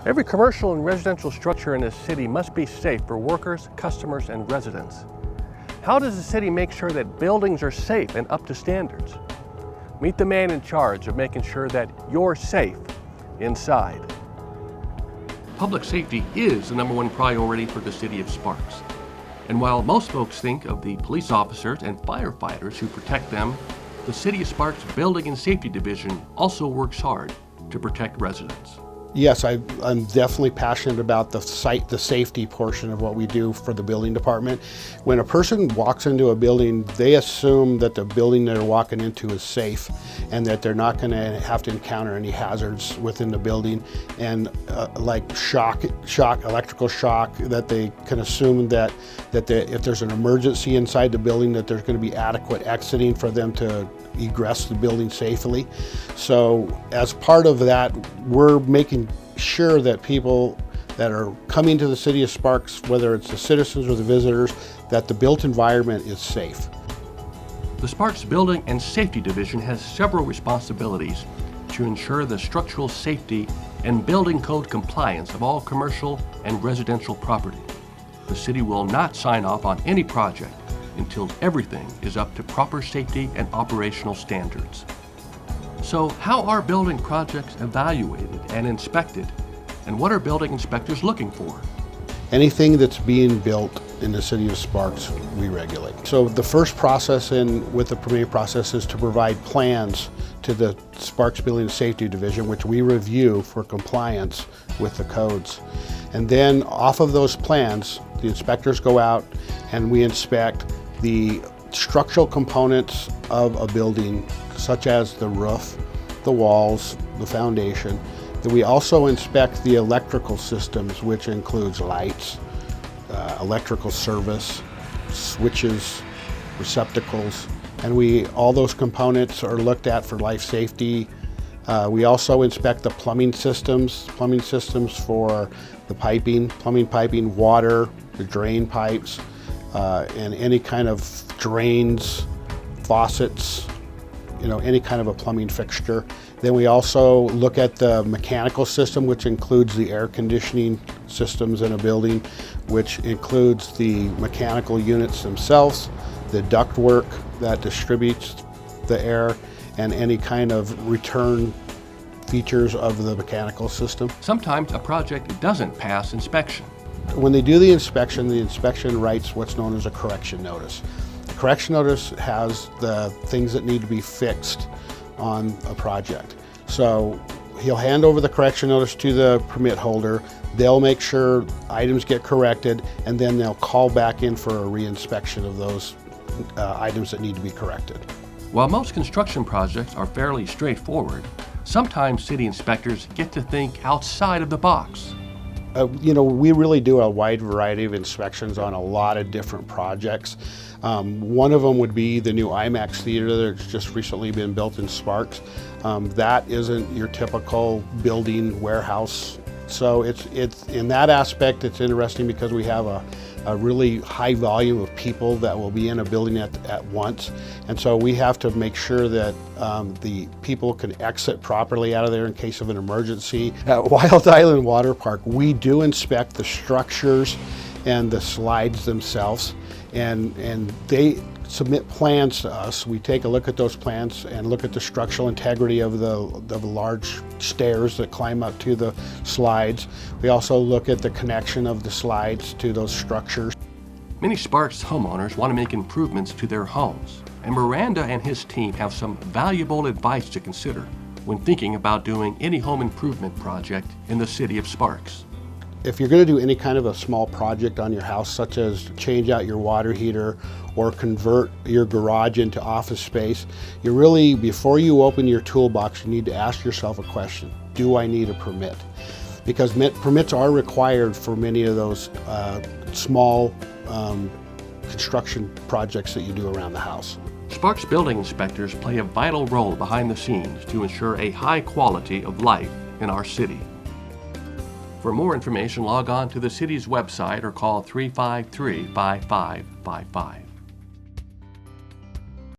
Every commercial and residential structure in this city must be safe for workers, customers, and residents. How does the city make sure that buildings are safe and up to standards? Meet the man in charge of making sure that you're safe inside. Public safety is the #1 priority for the city of Sparks. And while most folks think of the police officers and firefighters who protect them, the City of Sparks Building and Safety Division also works hard to protect residents. Yes, I'm definitely passionate about the safety portion of what we do for the building department. When a person walks into a building, they assume that the building they're walking into is safe and that they're not going to have to encounter any hazards within the building, and like electrical shock, that they can assume that if there's an emergency inside the building, that there's going to be adequate exiting for them to egress the building safely. So as part of that, we're making sure that people that are coming to the City of Sparks, whether it's the citizens or the visitors, that the built environment is safe. The Sparks Building and Safety Division has several responsibilities to ensure the structural safety and building code compliance of all commercial and residential property. The city will not sign off on any project until everything is up to proper safety and operational standards. So how are building projects evaluated and inspected? And what are building inspectors looking for? Anything that's being built in the City of Sparks, we regulate. So the first process with the permitting process is to provide plans to the Sparks Building and Safety Division, which we review for compliance with the codes. And then off of those plans, the inspectors go out and we inspect the structural components of a building, such as the roof, the walls, the foundation. Then we also inspect the electrical systems, which includes lights, electrical service, switches, receptacles, and all those components are looked at for life safety. We also inspect the plumbing systems for the plumbing piping, water, the drain pipes, and any kind of drains, faucets, any kind of a plumbing fixture. Then we also look at the mechanical system, which includes the air conditioning systems in a building, which includes the mechanical units themselves, the ductwork that distributes the air, and any kind of return features of the mechanical system. Sometimes a project doesn't pass inspection. When they do the inspection writes what's known as a correction notice. The correction notice has the things that need to be fixed on a project. So he'll hand over the correction notice to the permit holder. They'll make sure items get corrected, and then they'll call back in for a reinspection of those items that need to be corrected. While most construction projects are fairly straightforward, sometimes city inspectors get to think outside of the box. We really do a wide variety of inspections on a lot of different projects. One of them would be the new IMAX theater that's just recently been built in Sparks. That isn't your typical building warehouse. So it's in that aspect, it's interesting because we have a really high volume of people that will be in a building at once. And so we have to make sure that the people can exit properly out of there in case of an emergency. At Wild Island Water Park, we do inspect the structures and the slides themselves, and they submit plans to us. We take a look at those plans and look at the structural integrity of the large stairs that climb up to the slides. We also look at the connection of the slides to those structures. Many Sparks homeowners want to make improvements to their homes, and Miranda and his team have some valuable advice to consider when thinking about doing any home improvement project in the City of Sparks. If you're going to do any kind of a small project on your house, such as change out your water heater or convert your garage into office space, you really, before you open your toolbox, you need to ask yourself a question: do I need a permit? Because permits are required for many of those small construction projects that you do around the house. Sparks building inspectors play a vital role behind the scenes to ensure a high quality of life in our city. For more information, log on to the city's website or call 353-5555.